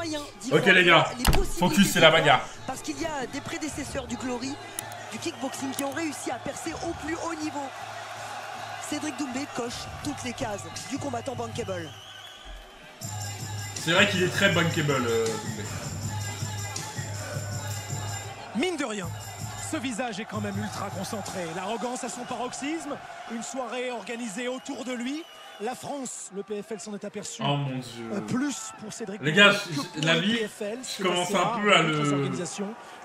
moyen d'y Ok voir les gars, les possibilités focus, c'est la bagarre. Parce qu'il y a des prédécesseurs du Glory, du kickboxing qui ont réussi à percer au plus haut niveau. Cédric Doumbé coche toutes les cases du combattant bankable. C'est vrai qu'il est très bankable, Doumbé. Mine de rien, ce visage est quand même ultra concentré. L'arrogance à son paroxysme, une soirée organisée autour de lui. La France, le PFL s'en est aperçu. Oh mon dieu. Plus pour Cédric. Les gars, la vie, PFL, je commence un peu à le...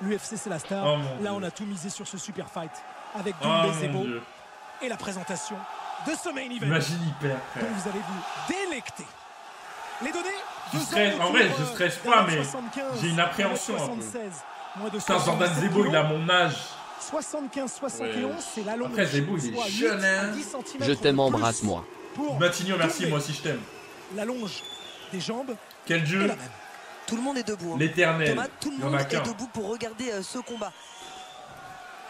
L'UFC c'est la star. Oh là on a tout misé sur ce super fight avec Doumbé Zebo Dieu. et la présentation de ce main event. Imagine hyper. Donc vous allez vous délecter. Les données. En vrai, je stresse pas, mais j'ai une appréhension un peu. Putain, Jordan Zebo, il a mon âge. 75-71, Ouais. c'est la longue. Après, Zebo, il est jeune, hein. Je t'aime, embrasse-moi. Matignon, merci, moi aussi je t'aime. La longe des jambes. Quel jeu. Tout le monde est debout. Hein. L'éternel. Thomas, tout le monde est debout pour regarder ce combat.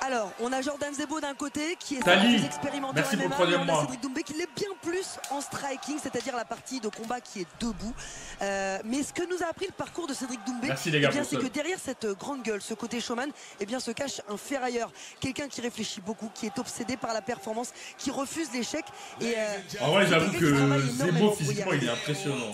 Alors, on a Jordan Zebo d'un côté qui est plus expérimenté en MMA, et on a Cédric Doumbé qui l'est bien plus en striking, c'est-à-dire la partie de combat qui est debout. Mais ce que nous a appris le parcours de Cédric Doumbé, c'est que derrière cette grande gueule, ce côté showman, eh bien, se cache un ferrailleur. Quelqu'un qui réfléchit beaucoup, qui est obsédé par la performance, qui refuse l'échec. En vrai, j'avoue que Zebo, physiquement, il est impressionnant.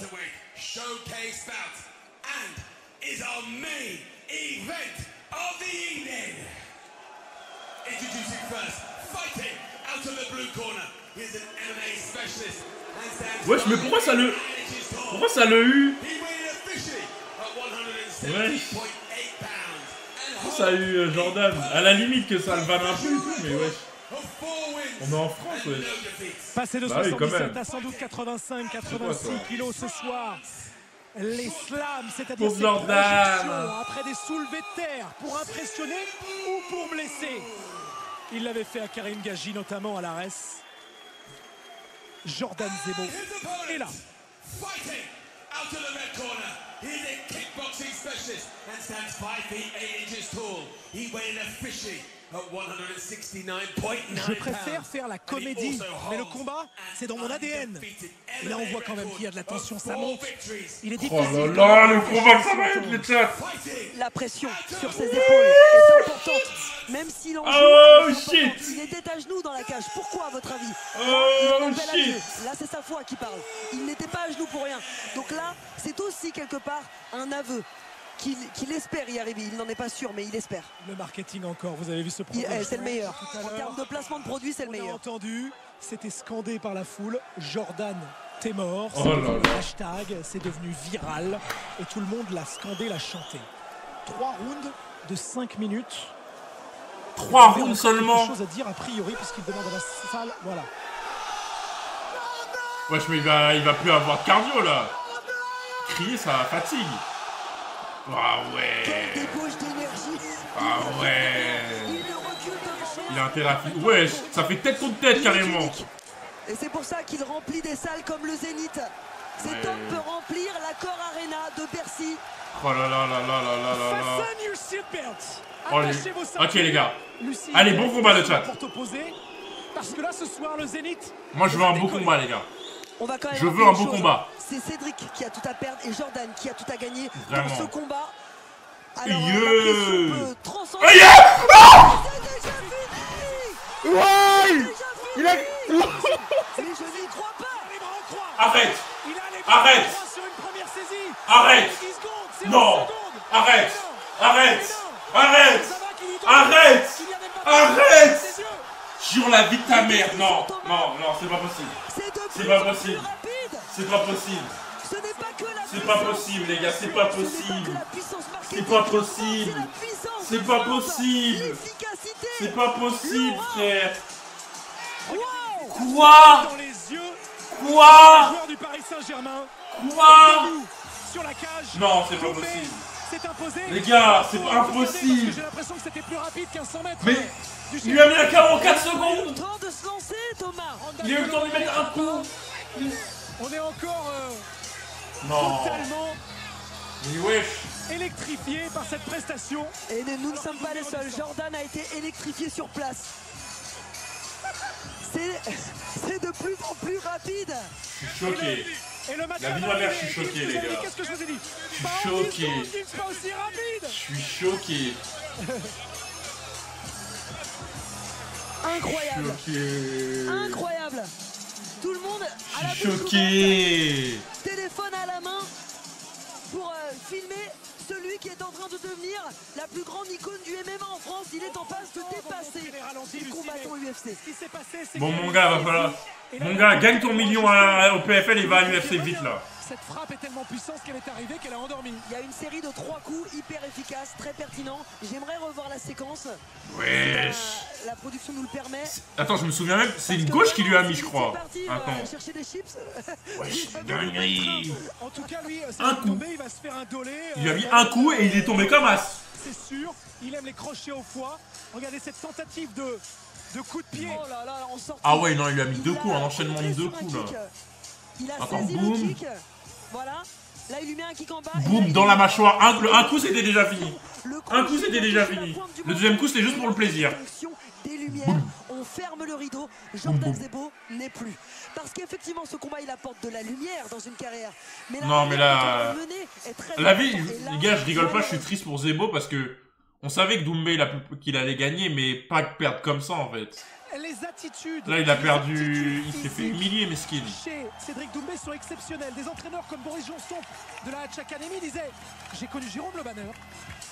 Introducing first, fighting out of the blue corner. Here's an MMA specialist. Wesh, mais pourquoi ça le... Pourquoi ça le eu? Ouais. Pourquoi ça a eu Jordan? À la limite que ça le vanne un peu et tout, mais wesh. On est en France, wesh. Passé de 77 à sans doute 85-86 kilos ce soir. Les slams, c'est-à-dire ces projections après des soulevés de terre pour impressionner ou pour blesser. Il l'avait fait à Karim Gaji, notamment à l'ARES. Jordan Zebo est là. Je préfère faire la comédie, mais le combat, c'est dans mon ADN. Et là, on voit quand même qu'il y a de la tension, ça monte. Il est difficile. Oh là là, le combat, ça va être le chat. La pression sur ses épaules est importante. Même s'il en joue, il était à genoux dans la cage. Pourquoi, à votre avis? Oh shit. Là, c'est sa foi qui parle. Il n'était pas à genoux pour rien. Donc là, c'est aussi quelque part un aveu. Qu'il espère y arriver, il n'en est pas sûr, mais il espère. Le marketing encore, vous avez vu ce produit. C'est le meilleur. En termes de placement de produit, c'est le meilleur. On a entendu, c'était scandé par la foule. Jordan, t'es mort. Oh là là. Hashtag, c'est devenu viral. Et tout le monde l'a scandé, l'a chanté. 3 rounds de 5 minutes. 3 rounds seulement. Quelque chose à dire a priori, puisqu'il demande à la salle. Voilà. Wesh, mais il va plus avoir de cardio là. Crier, ça fatigue. Ah ouais. Quelle débauche d'énergie. Ah ouais. Il a intérêt à finir. Ouais, ça fait tête contre tête carrément. Et c'est pour ça qu'il remplit des salles comme le Zénith. Cet homme peut remplir l'accord Arena de Bercy. Oh là là là là là là là là. Oh, ok les gars. Allez, bon combat le chat. Parce que là ce soir le Zénith. Moi je veux un beau combat les gars. On va quand même je veux un beau combat. C'est Cédric qui a tout à perdre et Jordan qui a tout à gagner dans ce combat. Alors, peut transcender. C'est déjà fini. Ouais. Il a... Je n'y crois pas. Arrête. Arrête. Arrête. Non. Arrête. Arrête. Arrête. Arrête. Arrête. Sur la vie de ta mère. Non. Non, non, c'est pas possible. C'est pas possible. C'est pas possible. C'est pas possible, les gars. C'est pas possible. C'est pas possible. C'est pas possible. C'est pas possible, frère. Quoi? Quoi? Quoi? Non, c'est pas possible. Les gars, c'est pas impossible. J'ai l'impression que c'était plus rapide qu'un 100 mètres. Mais il lui a mis un KO en 4 secondes. Il est en train de se lancer, Thomas. Il a eu le temps de lui mettre un coup. On est encore totalement électrifié par cette prestation. Et nous ne sommes pas les seuls. Jordan a été électrifié sur place. C'est de plus en plus rapide. Je suis choqué. Et le match la vie de ma mère, je suis choqué, les gars. Qu'est-ce que je vous ai dit? Je suis choqué. Pas aussi rapide. Je suis choqué. Incroyable. Choqué. Incroyable. Tout le monde à la choqué. Téléphone à la main pour filmer celui qui est en train de devenir la plus grande icône du MMA en France. Il est en passe de dépasser les combattants UFC. Bon, mon gars, va falloir. Mon gars, gagne ton million au PFL et va à l'UFC vite là. Cette frappe est tellement puissante qu'elle est arrivée qu'elle a endormi. Il y a une série de 3 coups hyper efficaces, très pertinents. J'aimerais revoir la séquence. Wesh. La production nous le permet. Attends, je me souviens même, c'est une gauche qui lui a mis, je crois. Attends. Chercher des chips. Wesh, dinguerie. En tout cas, lui, un coup. Il va se faire un dolé. Il lui a mis un coup et il est tombé comme as. C'est sûr, il aime les crochets au foie. Regardez cette tentative de coup de pied. Oh là là, on sort. Ah ouais, non, il lui a mis 2 coups, un enchaînement de 2 coups là. Il a attends, saisi boum. le kick. Voilà. Là, il lui met un kick en bas. Boum, dans la mâchoire. Un coup, c'était déjà fini. Un coup, c'était déjà fini. Le deuxième coup, c'était juste pour le plaisir. Des lumières, on ferme le rideau. Jordan Zebo n'est plus. Parce qu'effectivement, ce combat, il apporte de la lumière dans une carrière. Mais non, mais là, la vie, là, les gars, je rigole pas, je suis triste pour Zebo parce que on savait que Doumbé qu'il allait gagner, mais pas perdre comme ça en fait. Les attitudes. Là, il a perdu. Il s'est fait humilier, mesquine. Chez Cédric Doumbé sont exceptionnels. Des entraîneurs comme Boris Johnson de la Hatch Academy disaient: j'ai connu Jérôme Le Banner,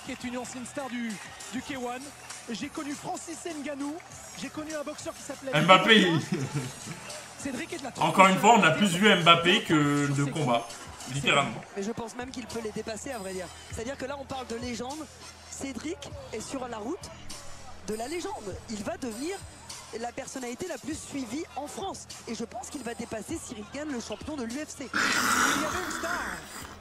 qui est une ancienne star du K1. J'ai connu Francis Ngannou. J'ai connu un boxeur qui s'appelait Mbappé. Cédric est de la encore une fois, on a plus vu Mbappé que de combat. Littéralement. Mais je pense même qu'il peut les dépasser, à vrai dire. C'est-à-dire que là, on parle de légende. Cédric est sur la route de la légende. Il va devenir la personnalité la plus suivie en France. Et je pense qu'il va dépasser Cyril Gane, le champion de l'UFC. Il y avait une star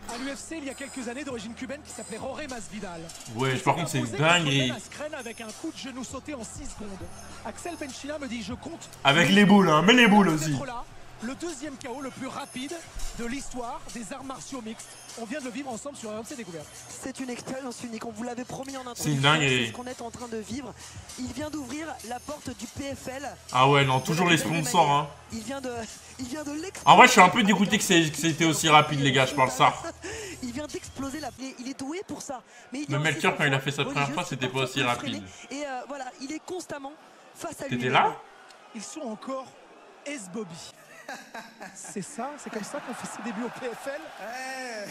à l'UFC il y a quelques années d'origine cubaine qui s'appelait Jorge Masvidal. Ouais, par contre, c'est dingue. Et... avec un coup de genou sauté en 6 secondes. Axel Penchina me dit: je compte. Avec les boules, hein, mais les boules aussi. Là, le deuxième KO le plus rapide de l'histoire des arts martiaux mixtes. On vient de le vivre ensemble sur RMC Découverte. C'est une expérience unique, on vous l'avait promis en introduction. C'est dingue. C'est ce qu'on est en train de vivre. Il vient d'ouvrir la porte du PFL. Ah ouais, non, toujours les sponsors, hein. Il vient de l'exploser. En vrai, je suis un peu dégoûté que c'était aussi rapide, les gars, je parle ça. Il vient d'exploser la plaie, il est doué pour ça. Mais le Melchior, quand il a fait sa première fois, c'était pas aussi rapide. Et voilà, il est constamment face à lui. T'étais là? Ils sont encore S-Bobby. C'est ça, c'est comme ça qu'on fait ses débuts au PFL. Hey.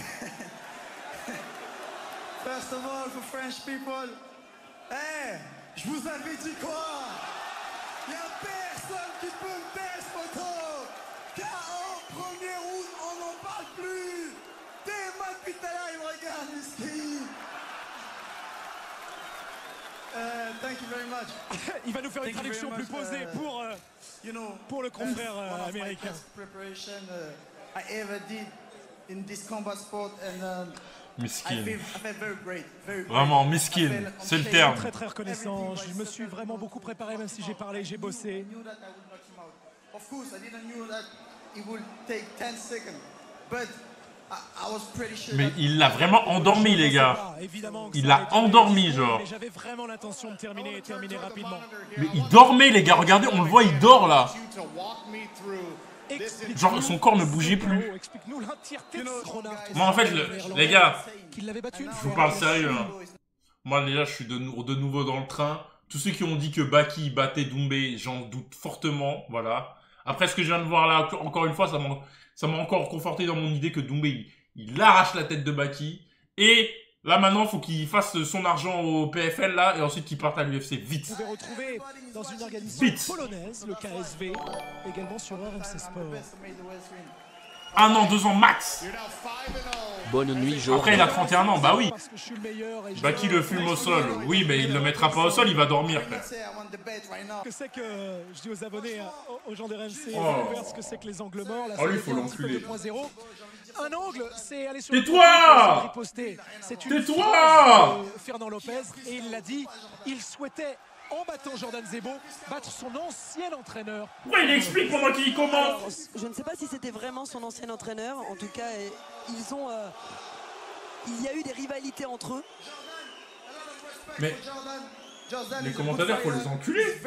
First of all, for French people, hey, je vous avais dit quoi? Y'a personne qui peut me taire, photo. KO, premier round, on n'en parle plus. T'es mal depuis tout à l'heure, il me regarde, Miski. Thank you very much. Il va nous faire une traduction plus posée pour le confrère américain. Preparation I ever did in this combat sport and Miskin. I feel very great, very vraiment miskin, c'est le terme. Très très reconnaissant. Je me suis vraiment beaucoup préparé, même si j'ai parlé, j'ai bossé. Of course, I didn't know that it would take 10 seconds, but mais il l'a vraiment endormi, les gars. Il l'a endormi, genre. J'avais vraiment l'intention de terminer rapidement. Mais il dormait, les gars. Regardez, on le voit, il dort là. Genre, son corps ne bougeait plus. Moi, en fait, les gars, je vous parle sérieux. Hein. Moi, déjà, je suis de nouveau dans le train. Tous ceux qui ont dit que Baki battait Doumbé, j'en doute fortement. Voilà. Après, ce que je viens de voir là, encore une fois, ça m'a encore conforté dans mon idée que Doumbé, il arrache la tête de Baki. Et là, maintenant, il faut qu'il fasse son argent au PFL, là, et ensuite qu'il parte à l'UFC vite. Vous pouvez retrouver dans une organisation polonaise, le KSV, également sur RMC Sport. 1 an, 2 ans max. Bonne nuit, Joe. Après, il a 31 ans, bah oui. Baki le fume au sol. Oui, mais il le mettra pas au sol, il va dormir, frère. Que c'est que, je dis aux abonnés, aux gens de RMC, ce que c'est que les angles morts. Oh, lui, il faut l'enculer. Un angle, c'est aller sur Tais-toi! Tais-toi! Fernand Lopez, et il l'a dit, il souhaitait, en battant Jordan Zebo, battre son ancien entraîneur. Ouais, il explique pendant qu'il commente. Alors, je ne sais pas si c'était vraiment son ancien entraîneur. En tout cas, ils ont, il y a eu des rivalités entre eux. Mais les commentateurs, faut les enculer.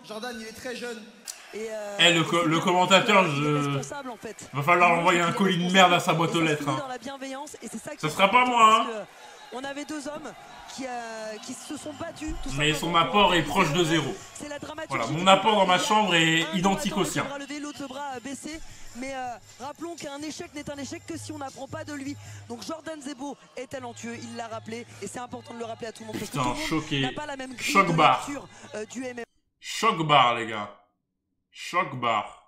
Jordan, il est très jeune. Le commentateur, en fait. va falloir envoyer un colis de merde à sa boîte aux lettres. Hein. Ça sera pas moi. Hein. On avait deux hommes qui se sont battus. Mais son apport est proche de 0. Voilà, mon apport dans ma chambre est identique au sien. L'autre le bras baissé. Mais rappelons qu'un échec n'est un échec que si on n'apprend pas de lui. Donc Jordan Zebo est talentueux, il l'a rappelé. Et c'est important de le rappeler à tout le monde. Parce que tout le monde n'a pas la même grille de lecture du MMA. Choc bar, les gars. Choc bar.